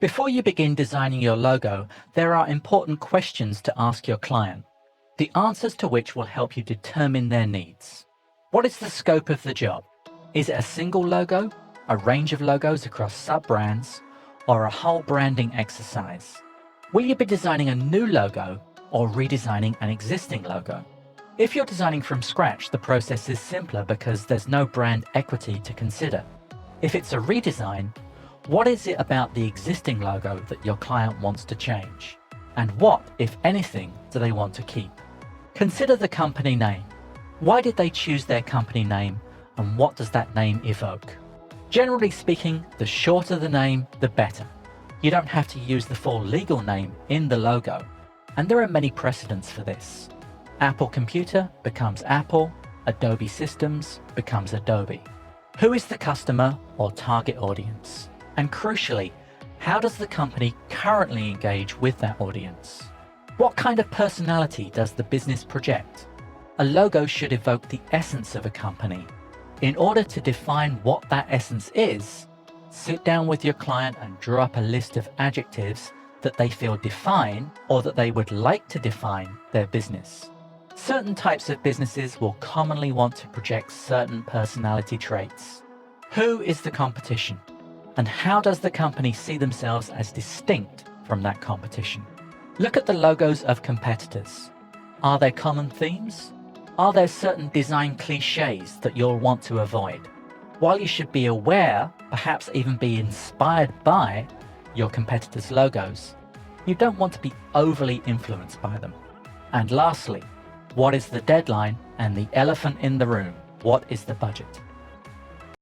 Before you begin designing your logo, there are important questions to ask your client, the answers to which will help you determine their needs. What is the scope of the job? Is it a single logo, a range of logos across sub-brands, or a whole branding exercise? Will you be designing a new logo or redesigning an existing logo? If you're designing from scratch, the process is simpler because there's no brand equity to consider. If it's a redesign, what is it about the existing logo that your client wants to change? And what, if anything, do they want to keep? Consider the company name. Why did they choose their company name, and what does that name evoke? Generally speaking, the shorter the name, the better. You don't have to use the full legal name in the logo, and there are many precedents for this. Apple Computer becomes Apple, Adobe Systems becomes Adobe. Who is the customer or target audience? And crucially, how does the company currently engage with that audience? What kind of personality does the business project? A logo should evoke the essence of a company. In order to define what that essence is, sit down with your client and draw up a list of adjectives that they feel define or that they would like to define their business. Certain types of businesses will commonly want to project certain personality traits. Who is the competition? And how does the company see themselves as distinct from that competition? Look at the logos of competitors. Are there common themes? Are there certain design cliches that you'll want to avoid? While you should be aware, perhaps even be inspired by, your competitors' logos, you don't want to be overly influenced by them. And lastly, what is the deadline and the elephant in the room? What is the budget?